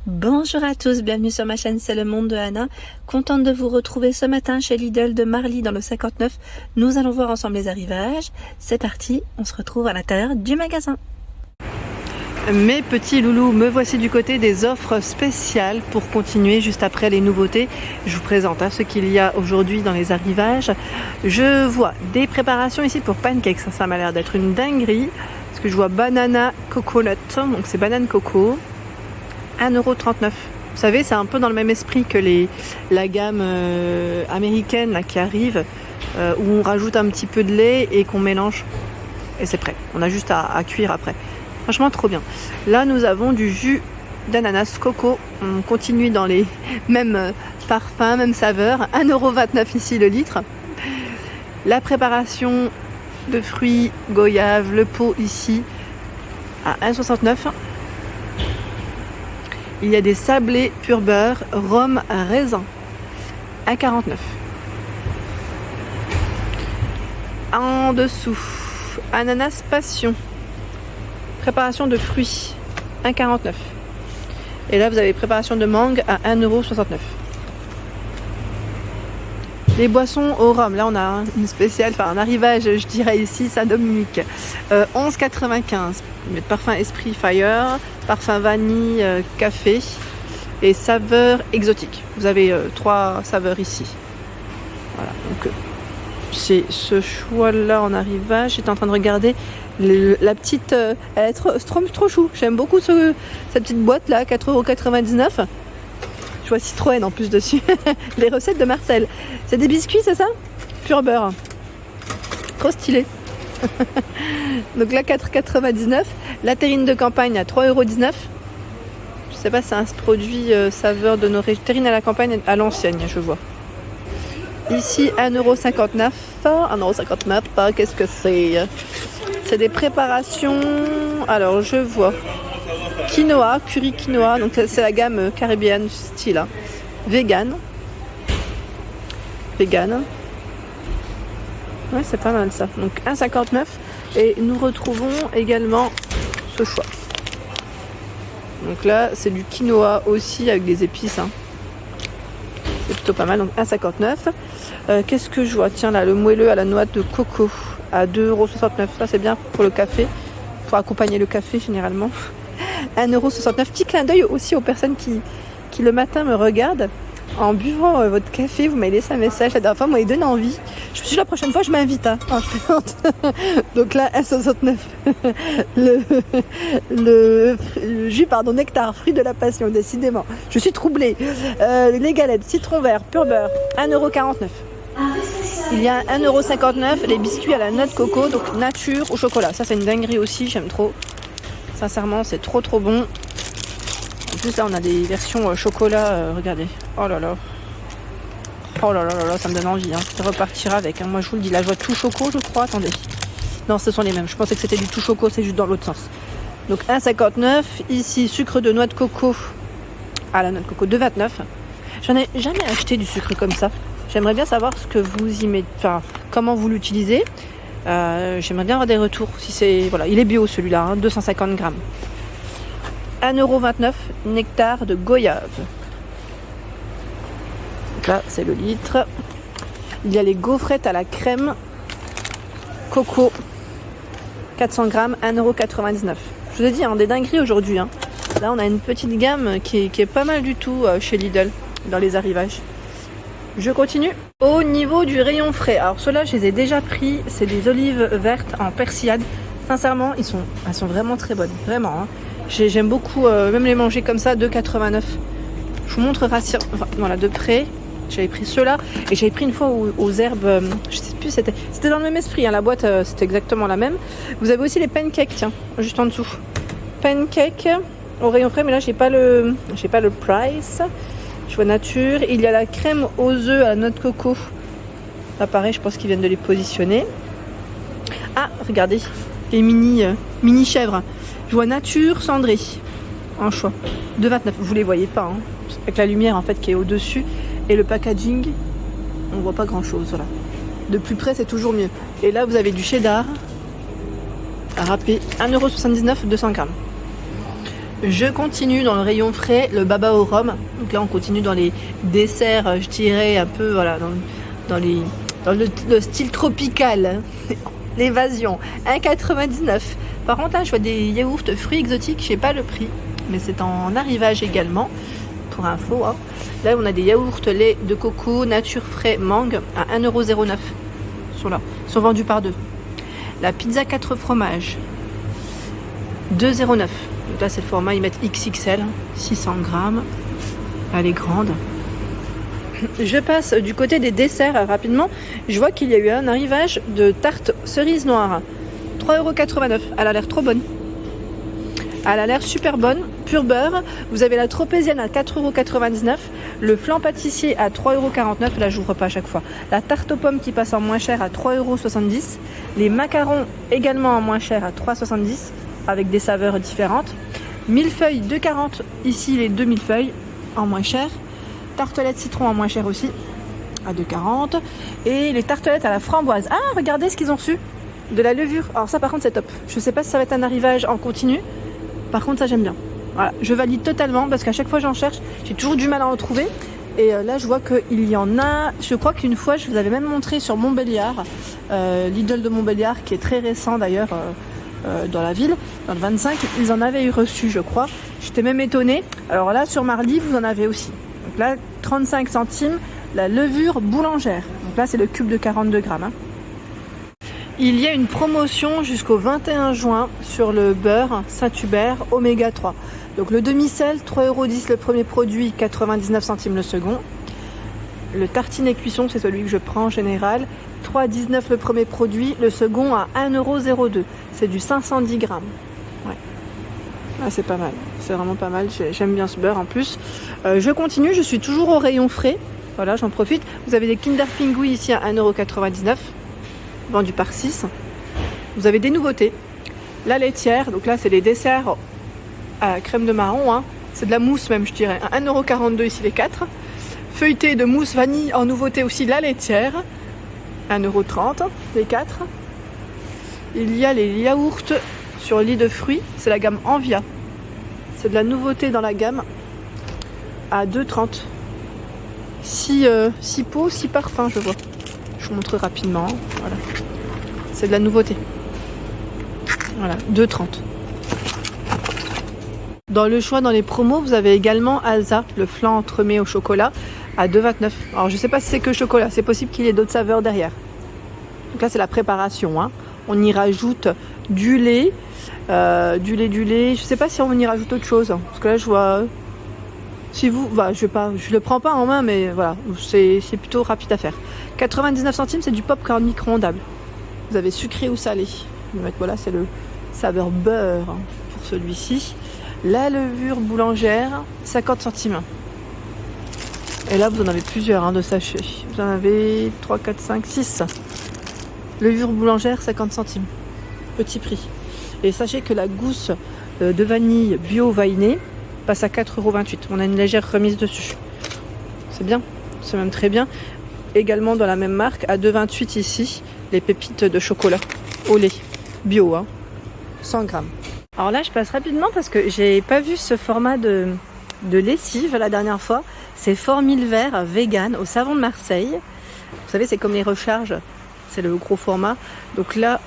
Bonjour à tous, bienvenue sur ma chaîne C'est le monde de Anna. Contente de vous retrouver ce matin chez Lidl de Marly dans le 59. Nous allons voir ensemble les arrivages. C'est parti, on se retrouve à l'intérieur du magasin. Mes petits loulous, me voici du côté des offres spéciales pour continuer juste après les nouveautés. Je vous présente ce qu'il y a aujourd'hui dans les arrivages. Je vois des préparations ici pour pancakes, ça m'a l'air d'être une dinguerie. Parce que je vois banana coconut, donc c'est banane coco. 1,39 €. Vous savez, c'est un peu dans le même esprit que la gamme américaine là, qui arrive, où on rajoute un petit peu de lait et qu'on mélange. Et c'est prêt. On a juste à cuire après. Franchement, trop bien. Là, nous avons du jus d'ananas coco. On continue dans les mêmes parfums, mêmes saveurs. 1,29 € ici le litre. La préparation de fruits, goyave, le pot ici à 1,69 €. Il y a des sablés pur beurre, rhum raisin, 1,49 €. En dessous, ananas passion, préparation de fruits, 1,49 €. Et là, vous avez préparation de mangue à 1,69 €. Les boissons au rhum, là on a une spéciale, enfin un arrivage, je dirais ici, Saint-Dominique. 11,95 €. Parfum Esprit Fire, parfum vanille, café et saveur exotique. Vous avez 3 saveurs ici. Voilà, donc c'est ce choix-là en arrivage. J'étais en train de regarder la petite, elle est trop chou. J'aime beaucoup cette petite boîte là, 4,99 €. Je vois Citroën en plus dessus. Les recettes de Marcel. C'est des biscuits, c'est ça? Pur beurre. Trop stylé. Donc là, 4,99 €. La terrine de campagne à 3,19 €. Je sais pas si c'est un produit saveur de nos régions. Terrine à la campagne à l'ancienne, je vois. Ici, 1,59 €. 1,59 €. Qu'est-ce que c'est? C'est des préparations. Alors, je vois. Quinoa, curry quinoa, donc c'est la gamme caribéenne style, hein. Vegan. Ouais, c'est pas mal ça. Donc 1,59 € et nous retrouvons également ce choix. Donc là, c'est du quinoa aussi avec des épices, hein. C'est plutôt pas mal, donc 1,59 €. Qu'est-ce que je vois? Tiens là, le moelleux à la noix de coco à 2,69 €. Ça c'est bien pour le café, pour accompagner le café généralement. 1,69 €. Petit clin d'œil aussi aux personnes qui le matin me regardent. En buvant votre café, vous m'avez laissé un message la dernière fois, moi il donne envie. Je me suis dit la prochaine fois je m'invite. Hein. Oh, je plaisante. Donc là, 1,69 €. Le jus, nectar, fruit de la passion, décidément. Je suis troublée. Les galettes, citron vert, pur beurre, 1,49 €. Il y a 1,59 € les biscuits à la noix de coco, donc nature au chocolat. Ça c'est une dinguerie aussi, j'aime trop. Sincèrement, c'est trop bon. En plus, là, on a des versions chocolat. Regardez. Oh là là. Oh là là là là, ça me donne envie. Hein. Ça repartira avec. Hein. Moi, je vous le dis, là, je vois tout choco, je crois. Attendez. Non, ce sont les mêmes. Je pensais que c'était du tout choco, c'est juste dans l'autre sens. Donc, 1,59 €. Ici, sucre de noix de coco. Ah, la noix de coco, 2,29 €. J'en ai jamais acheté du sucre comme ça. J'aimerais bien savoir ce que vous y mettez. Enfin, comment vous l'utilisez. J'aimerais bien avoir des retours. Si c'est voilà, il est bio celui-là, hein, 250 grammes. 1,29 €, nectar de goyave. Donc là, c'est le litre. Il y a les gaufrettes à la crème coco, 400 grammes, 1,99 €. Je vous ai dit, hein, des dingueries aujourd'hui. Hein. Là, on a une petite gamme qui est pas mal du tout chez Lidl, dans les arrivages. Je continue. Au niveau du rayon frais, alors ceux-là, je les ai déjà pris. C'est des olives vertes en persillade. Sincèrement, elles sont vraiment très bonnes. Vraiment. Hein. J'aime beaucoup même les manger comme ça, 2,89 €. Je vous montrerai voilà, de près. J'avais pris ceux-là et j'avais pris une fois aux herbes. Je sais plus, c'était dans le même esprit. Hein, la boîte, c'était exactement la même. Vous avez aussi les pancakes, tiens, juste en dessous. Pancakes au rayon frais, mais là, j'ai pas le price. Je vois nature. Il y a la crème aux œufs à la noix de coco. Là, pareil, je pense qu'ils viennent de les positionner. Ah, regardez, les mini chèvres. Je vois nature cendrée en choix. 2,29 €. Vous les voyez pas, hein, avec la lumière en fait qui est au-dessus. Et le packaging, on voit pas grand-chose. Voilà. De plus près, c'est toujours mieux. Et là, vous avez du cheddar à râper. 1,79 €, 200 grammes. Je continue dans le rayon frais, le baba au rhum. Donc là, on continue dans les desserts, je dirais, un peu voilà, dans le style tropical. L'évasion, 1,99. Par contre, là, je vois des yaourts fruits exotiques, je sais pas le prix, mais c'est en arrivage également, pour info. Hein. Là, on a des yaourts lait de coco, nature frais, mangue, à 1,09 €. Ils sont vendus par deux. La pizza 4 fromages, 2,09 €. Donc là, c'est le format, ils mettent XXL, 600 grammes. Elle est grande. Je passe du côté des desserts rapidement. Je vois qu'il y a eu un arrivage de tarte cerise noire. 3,89 €. Elle a l'air trop bonne. Elle a l'air super bonne. Pur beurre. Vous avez la tropézienne à 4,99 €. Le flan pâtissier à 3,49 €. Là, j'ouvre pas à chaque fois. La tarte aux pommes qui passe en moins cher à 3,70 €. Les macarons également en moins cher à 3,70 € avec des saveurs différentes. Millefeuilles 2,40 €. Ici, les 2 millefeuilles en moins cher. Tartelettes citron en moins cher aussi, à 2,40 €. Et les tartelettes à la framboise. Ah, regardez ce qu'ils ont reçu. De la levure. Alors ça, par contre, c'est top. Je sais pas si ça va être un arrivage en continu. Par contre, ça, j'aime bien. Voilà, je valide totalement parce qu'à chaque fois, j'en cherche. J'ai toujours du mal à en trouver. Et là, je vois qu'il y en a. Je crois qu'une fois, je vous avais même montré sur Montbéliard, Lidl de Montbéliard, qui est très récent d'ailleurs dans la ville, dans le 25. Ils en avaient eu reçu, je crois. J'étais même étonnée. Alors là, sur Marly, vous en avez aussi. Donc là, 35 centimes, la levure boulangère. Donc là, c'est le cube de 42 grammes. Hein. Il y a une promotion jusqu'au 21 juin sur le beurre Saint-Hubert Oméga 3. Donc le demi-sel, 3,10 € le premier produit, 99 centimes le second. Le tartine et cuisson, c'est celui que je prends en général. 3,19 € le premier produit, le second à 1,02 €. C'est du 510 grammes. Ouais. Ah, c'est pas mal, c'est vraiment pas mal, j'aime bien ce beurre en plus. Je continue, je suis toujours au rayon frais, voilà, j'en profite. Vous avez des Kinder Pingui ici à 1,99 €, vendus par 6. Vous avez des nouveautés, la laitière, donc là c'est les desserts à crème de marron, hein. C'est de la mousse même je dirais, à 1,42 € ici les 4. Feuilleté de mousse vanille en nouveauté aussi la laitière, 1,30 € les 4. Il y a les yaourts sur lit de fruits, c'est la gamme Envia. C'est de la nouveauté dans la gamme à 2,30 €. 6 pots, 6 parfums, je vois. Je vous montre rapidement. Voilà. C'est de la nouveauté. Voilà, 2,30 €. Dans le choix, dans les promos, vous avez également Alza, le flan entremets au chocolat, à 2,29 €. Alors, je ne sais pas si c'est que chocolat, c'est possible qu'il y ait d'autres saveurs derrière. Donc là, c'est la préparation. Hein. On y rajoute du lait. Du lait. Je sais pas si on y rajoute autre chose. Parce que là, je vois. Si vous. Bah, je le prends pas en main, mais voilà. C'est plutôt rapide à faire. 99 centimes, c'est du popcorn micro-ondable. Vous avez sucré ou salé. Voilà, c'est le saveur beurre hein, pour celui-ci. La levure boulangère, 50 centimes. Et là, vous en avez plusieurs hein, de sachets. Vous en avez 3, 4, 5, 6. Levure boulangère, 50 centimes. Petit prix. Et sachez que la gousse de vanille bio Vainé passe à 4,28 €. On a une légère remise dessus. C'est bien, c'est même très bien. Également dans la même marque, à 2,28 € ici, les pépites de chocolat au lait bio, hein, 100 grammes. Alors là, je passe rapidement parce que j'ai pas vu ce format de lessive la dernière fois. C'est Formule Vert vegan au savon de Marseille. Vous savez, c'est comme les recharges. C'est le gros format. Donc là,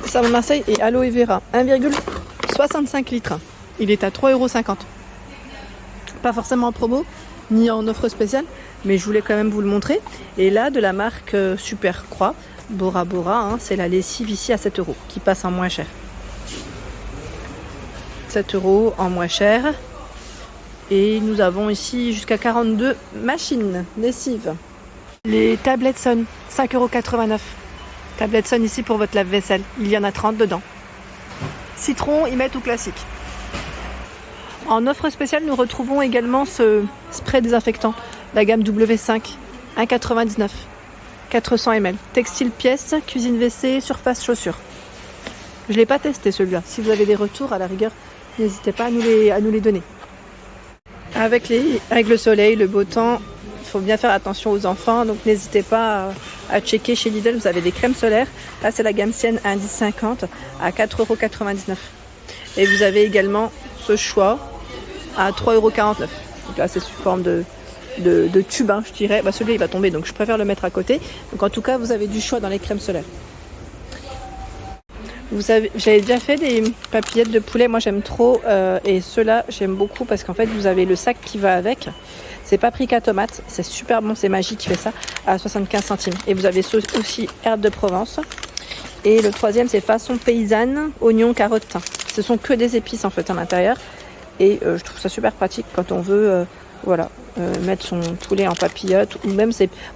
savon de Marseille et aloe vera, 1,65 litres. Il est à 3,50 €. Pas forcément en promo, ni en offre spéciale, mais je voulais quand même vous le montrer. Et là, de la marque Super Croix, Bora Bora, hein, c'est la lessive ici à 7 € qui passe en moins cher. 7 € en moins cher. Et nous avons ici jusqu'à 42 machines lessives. Les tablettes Sun, 5,89 €. Tablette Sun ici pour votre lave-vaisselle. Il y en a 30 dedans. Citron, ils mettent tout classique. En offre spéciale, nous retrouvons également ce spray désinfectant, la gamme W5, 1,99 €, 400 ml. Textile pièce, cuisine WC, surface chaussures. Je ne l'ai pas testé celui-là. Si vous avez des retours, à la rigueur, n'hésitez pas à nous les donner. Avec le soleil, le beau temps, il faut bien faire attention aux enfants. Donc n'hésitez pas à checker chez Lidl. Vous avez des crèmes solaires. Là, c'est la gamme Sienne Indice 50 à 4,99 €. Et vous avez également ce choix à 3,49 €. Donc là, c'est sous forme de tube, hein, je dirais. Bah, celui-là, il va tomber, donc je préfère le mettre à côté. Donc en tout cas, vous avez du choix dans les crèmes solaires. J'avais déjà fait des papillettes de poulet, moi j'aime trop, et ceux-là j'aime beaucoup parce qu'en fait vous avez le sac qui va avec. C'est paprika tomate, c'est super bon, c'est Magie qui fait ça, à 75 centimes. Et vous avez aussi herbes de Provence. Et le troisième c'est façon paysanne, oignon, carotte, thym. Ce sont que des épices en fait à l'intérieur. Et je trouve ça super pratique quand on veut mettre son poulet en papillote. Ou même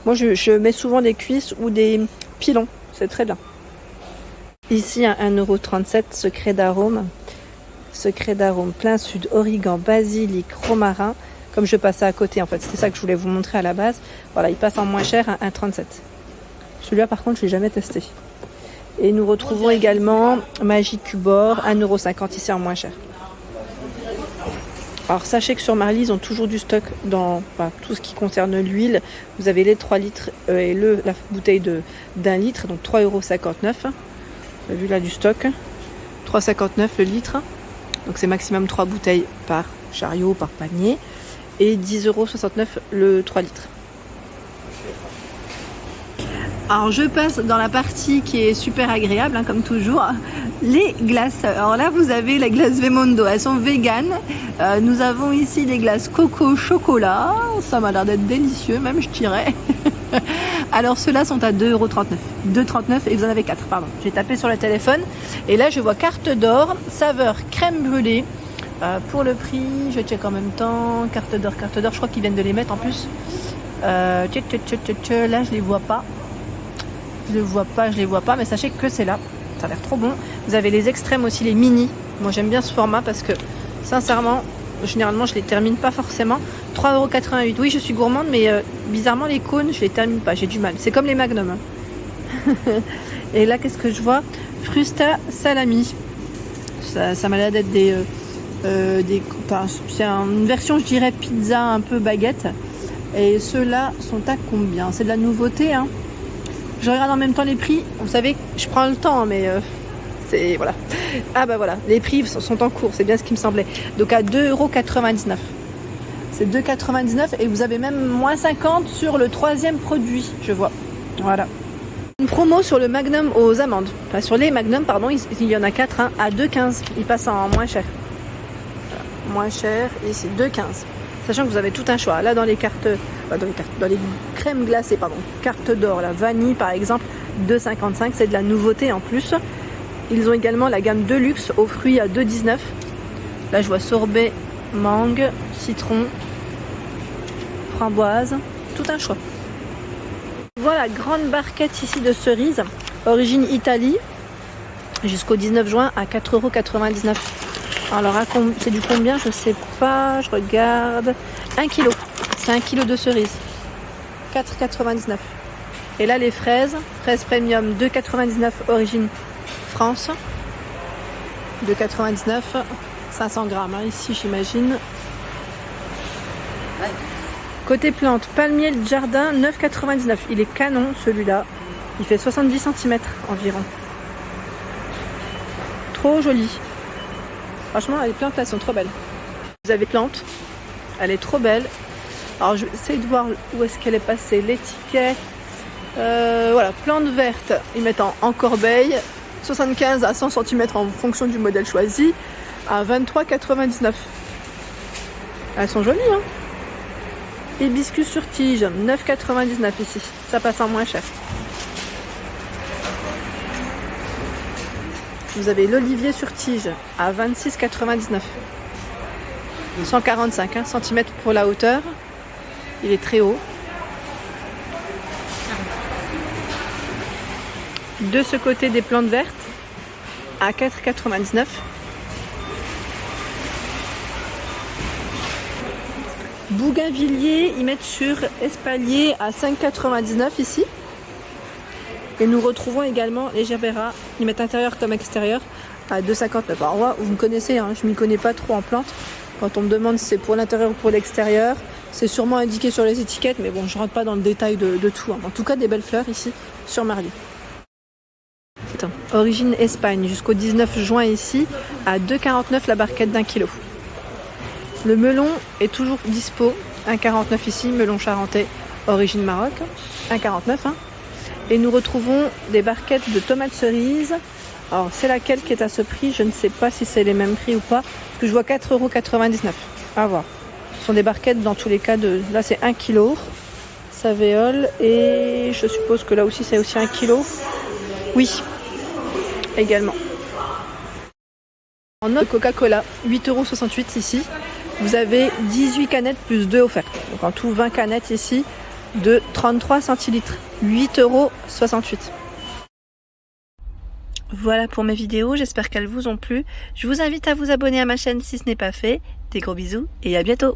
moi je mets souvent des cuisses ou des pilons, c'est très bien. Ici, à 1,37 €, secret d'arôme. Secret d'arôme plein sud, origan, basilic, romarin. Comme je passais à côté, en fait, c'était ça que je voulais vous montrer à la base. Voilà, il passe en moins cher à 1,37 €. Celui-là, par contre, je ne l'ai jamais testé. Et nous retrouvons également Magie Cubor, 1,50 € ici en moins cher. Alors, sachez que sur Marly, ils ont toujours du stock dans tout ce qui concerne l'huile. Vous avez les 3 litres et la bouteille d'1 litre, donc 3,59 €. Vous avez vu là du stock, 3,59 € le litre, donc c'est maximum 3 bouteilles par chariot, par panier, et 10,69 € le 3 litres. Alors je passe dans la partie qui est super agréable, hein, comme toujours, les glaces. Alors là vous avez la glace Vemondo, elles sont véganes. Nous avons ici des glaces coco chocolat, ça m'a l'air d'être délicieux même je dirais. Alors ceux-là sont à 2,39 €. 2,39 € et vous en avez 4, pardon. J'ai tapé sur le téléphone et là je vois carte d'or, saveur crème brûlée. Pour le prix, je check en même temps. Carte d'or, je crois qu'ils viennent de les mettre en plus. Là je les vois pas. Je les vois pas, mais sachez que c'est là. Ça a l'air trop bon. Vous avez les extrêmes aussi, les mini. Moi j'aime bien ce format parce que sincèrement, généralement je les termine pas forcément. 3,88 €. Oui, je suis gourmande, mais bizarrement les cônes je les termine pas, j'ai du mal. C'est comme les Magnum. Hein. Et là qu'est-ce que je vois? Frusta salami. Ça m'a l'air d'être c'est une version je dirais pizza un peu baguette. Et ceux-là sont à combien? C'est de la nouveauté, hein. Je regarde en même temps les prix. Vous savez, je prends le temps, mais c'est voilà. Ah bah voilà, les prix sont en cours, c'est bien ce qui me semblait. Donc à 2,99 €. C'est 2,99 € et vous avez même moins 50 sur le troisième produit, je vois. Voilà. Une promo sur le Magnum aux amandes. Enfin, sur les Magnum, pardon, il y en a 4, hein, à 2,15 €. Il passe en moins cher. Voilà. Moins cher et c'est 2,15 €. Sachant que vous avez tout un choix. Là, dans les crèmes glacées, pardon, carte d'or, la vanille par exemple, 2,55 €, c'est de la nouveauté en plus. Ils ont également la gamme Deluxe aux fruits à 2,19 €. Là, je vois sorbet, mangue, citron, framboise, tout un choix. Voilà, grande barquette ici de cerises, origine Italie, jusqu'au 19 juin à 4,99 €. Alors, c'est du combien? Je sais pas, je regarde. 1 kg. C'est 1 kg de cerises. 4,99 €. Et là, les fraises premium, 2,99 € origine France. 2,99 €, 500 grammes, hein, ici j'imagine. Côté plantes, palmier de jardin, 9,99 €. Il est canon celui-là. Il fait 70 cm environ. Trop joli. Franchement, les plantes là sont trop belles. Vous avez plantes, elle est trop belle. Alors je vais essayer de voir où est-ce qu'elle est passée, l'étiquette. Voilà, plantes vertes, ils mettent en corbeille, 75 à 100 cm en fonction du modèle choisi, à 23,99 €. Elles sont jolies, hein. Hibiscus sur tige, 9,99 € ici, ça passe en moins cher. Vous avez l'olivier sur tige à 26,99 €. 145 cm pour la hauteur. Il est très haut. De ce côté des plantes vertes à 4,99 €. Bougainvilliers, ils mettent sur espalier à 5,99 € ici. Et nous retrouvons également les gerbera, ils mettent intérieur comme extérieur à 2,59 €. Alors moi, vous me connaissez, hein, je ne m'y connais pas trop en plantes. Quand on me demande si c'est pour l'intérieur ou pour l'extérieur, c'est sûrement indiqué sur les étiquettes, mais bon, je ne rentre pas dans le détail de tout. Hein. En tout cas, des belles fleurs ici sur Marly. Origine Espagne, jusqu'au 19 juin ici, à 2,49 € la barquette d'1 kg. Le melon est toujours dispo, 1,49 ici, melon charentais, origine Maroc, 1,49 hein. Et nous retrouvons des barquettes de tomates cerises. Alors c'est laquelle qui est à ce prix, je ne sais pas si c'est les mêmes prix ou pas, parce que je vois 4,99 €, à voir. Ce sont des barquettes dans tous les cas, là c'est 1 kg, Savéole, et je suppose que là aussi c'est aussi 1 kg. Oui, également. En note Coca-Cola, 8,68 € ici. Vous avez 18 canettes plus 2 offertes. Donc en tout 20 canettes ici de 33 centilitres. 8,68 €. Voilà pour mes vidéos, j'espère qu'elles vous ont plu. Je vous invite à vous abonner à ma chaîne si ce n'est pas fait. Des gros bisous et à bientôt.